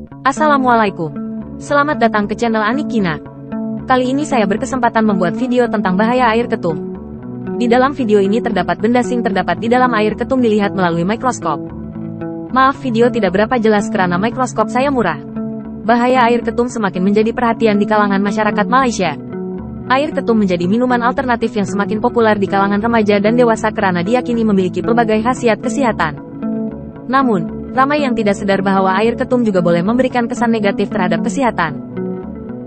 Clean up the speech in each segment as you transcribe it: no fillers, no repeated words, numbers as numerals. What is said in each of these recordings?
Assalamualaikum. Selamat datang ke channel Anikina. Kali ini saya berkesempatan membuat video tentang bahaya air ketum. Di dalam video ini terdapat benda asing terdapat di dalam air ketum dilihat melalui mikroskop. Maaf, video tidak berapa jelas karena mikroskop saya murah. Bahaya air ketum semakin menjadi perhatian di kalangan masyarakat Malaysia. Air ketum menjadi minuman alternatif yang semakin populer di kalangan remaja dan dewasa karena diyakini memiliki berbagai khasiat kesehatan. Namun, ramai yang tidak sadar bahwa air ketum juga boleh memberikan kesan negatif terhadap kesehatan.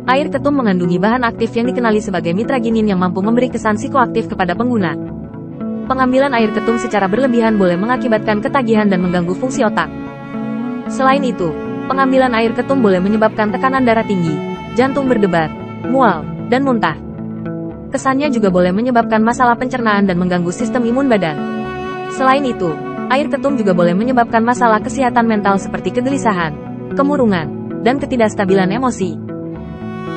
Air ketum mengandungi bahan aktif yang dikenali sebagai mitraginin yang mampu memberi kesan psikoaktif kepada pengguna. Pengambilan air ketum secara berlebihan boleh mengakibatkan ketagihan dan mengganggu fungsi otak. Selain itu, pengambilan air ketum boleh menyebabkan tekanan darah tinggi, jantung berdebar, mual, dan muntah. Kesannya juga boleh menyebabkan masalah pencernaan dan mengganggu sistem imun badan. Selain itu, air ketum juga boleh menyebabkan masalah kesehatan mental seperti kegelisahan, kemurungan, dan ketidakstabilan emosi.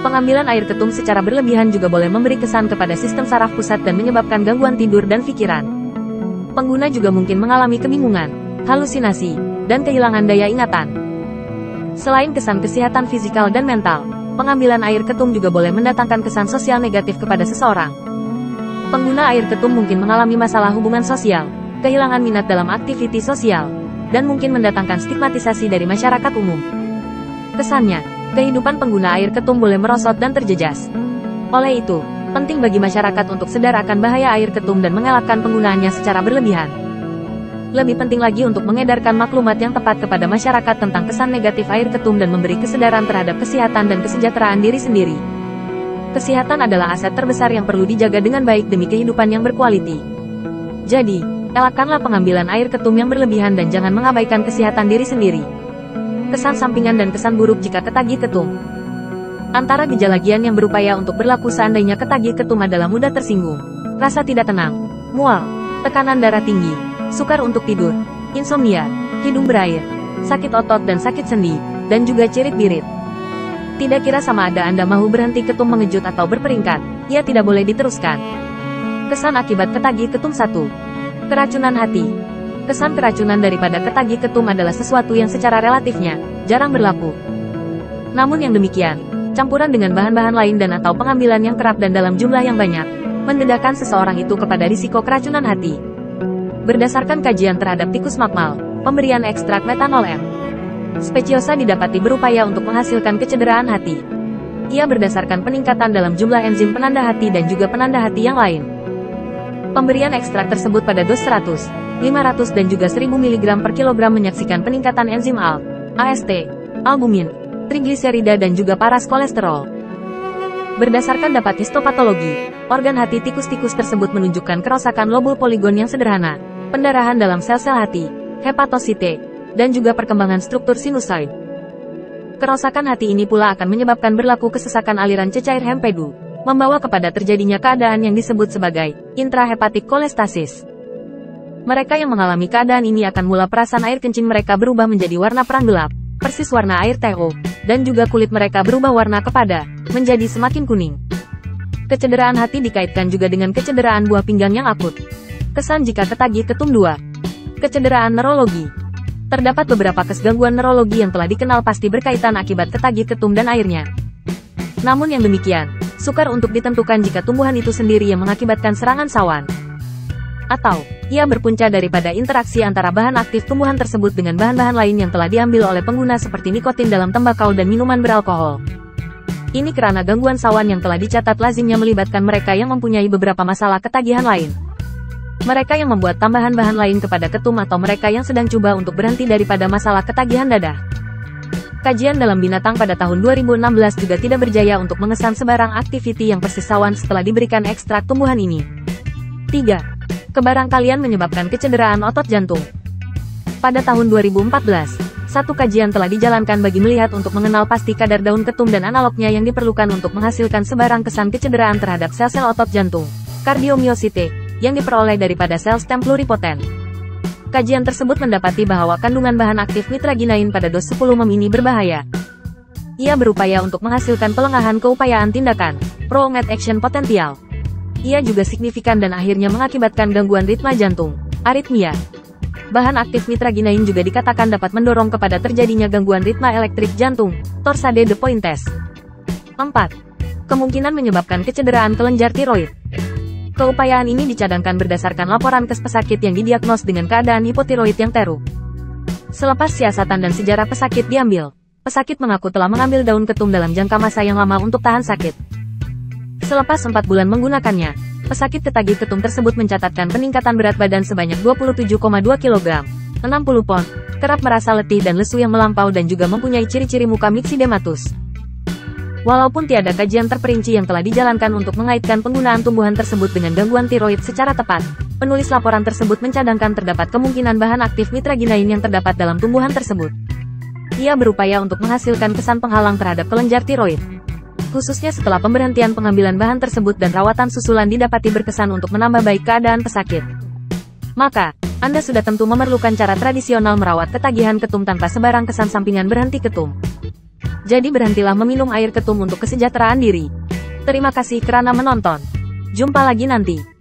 Pengambilan air ketum secara berlebihan juga boleh memberi kesan kepada sistem saraf pusat dan menyebabkan gangguan tidur dan pikiran. Pengguna juga mungkin mengalami kebingungan, halusinasi, dan kehilangan daya ingatan. Selain kesan kesehatan fisikal dan mental, pengambilan air ketum juga boleh mendatangkan kesan sosial negatif kepada seseorang. Pengguna air ketum mungkin mengalami masalah hubungan sosial, kehilangan minat dalam aktiviti sosial, dan mungkin mendatangkan stigmatisasi dari masyarakat umum. Kesannya, kehidupan pengguna air ketum boleh merosot dan terjejas. Oleh itu, penting bagi masyarakat untuk sadar akan bahaya air ketum dan mengelakkan penggunaannya secara berlebihan. Lebih penting lagi untuk mengedarkan maklumat yang tepat kepada masyarakat tentang kesan negatif air ketum dan memberi kesadaran terhadap kesehatan dan kesejahteraan diri sendiri. Kesehatan adalah aset terbesar yang perlu dijaga dengan baik demi kehidupan yang berkualiti. Jadi, elakkanlah pengambilan air ketum yang berlebihan dan jangan mengabaikan kesehatan diri sendiri. Kesan sampingan dan kesan buruk jika ketagih ketum. Antara gejala Gian yang berupaya untuk berlaku seandainya ketagih ketum adalah mudah tersinggung, rasa tidak tenang, mual, tekanan darah tinggi, sukar untuk tidur, insomnia, hidung berair, sakit otot dan sakit sendi, dan juga cirit-birit. Tidak kira sama ada Anda mau berhenti ketum mengejut atau berperingkat, ia tidak boleh diteruskan. Kesan akibat ketagih ketum 1. Keracunan hati. Kesan keracunan daripada ketagih ketum adalah sesuatu yang secara relatifnya jarang berlaku. Namun yang demikian, campuran dengan bahan-bahan lain dan atau pengambilan yang kerap dan dalam jumlah yang banyak, mendedahkan seseorang itu kepada risiko keracunan hati. Berdasarkan kajian terhadap tikus makmal, pemberian ekstrak metanol M. speciosa didapati berupaya untuk menghasilkan kecederaan hati. Ia berdasarkan peningkatan dalam jumlah enzim penanda hati dan juga penanda hati yang lain. Pemberian ekstrak tersebut pada dos 100, 500 dan juga 1000 mg per kilogram menyaksikan peningkatan enzim ALT, AST, albumin, trigliserida dan juga paras kolesterol. Berdasarkan dapat histopatologi, organ hati tikus-tikus tersebut menunjukkan kerusakan lobul poligon yang sederhana, pendarahan dalam sel-sel hati, hepatosite, dan juga perkembangan struktur sinusoid. Kerusakan hati ini pula akan menyebabkan berlaku kesesakan aliran cecair hempedu, membawa kepada terjadinya keadaan yang disebut sebagai intrahepatic kolestasis. Mereka yang mengalami keadaan ini akan mula perasan air kencing mereka berubah menjadi warna perang gelap, persis warna air TO, dan juga kulit mereka berubah warna kepada, menjadi semakin kuning. Kecederaan hati dikaitkan juga dengan kecederaan buah pinggang yang akut. Kesan jika ketagih ketum 2. Kecederaan neurologi. Terdapat beberapa gangguan neurologi yang telah dikenal pasti berkaitan akibat ketagih ketum dan airnya. Namun yang demikian, sukar untuk ditentukan jika tumbuhan itu sendiri yang mengakibatkan serangan sawan. Atau, ia berpunca daripada interaksi antara bahan aktif tumbuhan tersebut dengan bahan-bahan lain yang telah diambil oleh pengguna seperti nikotin dalam tembakau dan minuman beralkohol. Ini karena gangguan sawan yang telah dicatat lazimnya melibatkan mereka yang mempunyai beberapa masalah ketagihan lain. Mereka yang membuat tambahan bahan lain kepada ketum atau mereka yang sedang coba untuk berhenti daripada masalah ketagihan dadah. Kajian dalam binatang pada tahun 2016 juga tidak berjaya untuk mengesan sebarang aktiviti yang persis sawan setelah diberikan ekstrak tumbuhan ini. 3. Kebarangkalian menyebabkan kecederaan otot jantung. Pada tahun 2014, satu kajian telah dijalankan bagi melihat untuk mengenal pasti kadar daun ketum dan analognya yang diperlukan untuk menghasilkan sebarang kesan kecederaan terhadap sel-sel otot jantung, kardiomiosite, yang diperoleh daripada sel stem pluripotent. Kajian tersebut mendapati bahwa kandungan bahan aktif mitraginain pada dos 10 mem ini berbahaya. Ia berupaya untuk menghasilkan pelengahan keupayaan tindakan, pro-med action potensial. Ia juga signifikan dan akhirnya mengakibatkan gangguan ritma jantung, aritmia. Bahan aktif mitraginain juga dikatakan dapat mendorong kepada terjadinya gangguan ritme elektrik jantung, torsade de pointes. 4. Kemungkinan menyebabkan kecederaan kelenjar tiroid. Keupayaan ini dicadangkan berdasarkan laporan kes pesakit yang didiagnos dengan keadaan hipotiroid yang teruk. Selepas siasatan dan sejarah pesakit diambil, pesakit mengaku telah mengambil daun ketum dalam jangka masa yang lama untuk tahan sakit. Selepas 4 bulan menggunakannya, pesakit ketagih ketum tersebut mencatatkan peningkatan berat badan sebanyak 27,2 kg, 60 pon, kerap merasa letih dan lesu yang melampau dan juga mempunyai ciri-ciri muka myxedematus. Walaupun tiada kajian terperinci yang telah dijalankan untuk mengaitkan penggunaan tumbuhan tersebut dengan gangguan tiroid secara tepat, penulis laporan tersebut mencadangkan terdapat kemungkinan bahan aktif mitraginain yang terdapat dalam tumbuhan tersebut. Ia berupaya untuk menghasilkan kesan penghalang terhadap kelenjar tiroid. Khususnya setelah pemberhentian pengambilan bahan tersebut dan rawatan susulan didapati berkesan untuk menambah baik keadaan pesakit. Maka, Anda sudah tentu memerlukan cara tradisional merawat ketagihan ketum tanpa sebarang kesan sampingan berhenti ketum. Jadi berhentilah meminum air ketum untuk kesejahteraan diri. Terima kasih kerana menonton. Jumpa lagi nanti.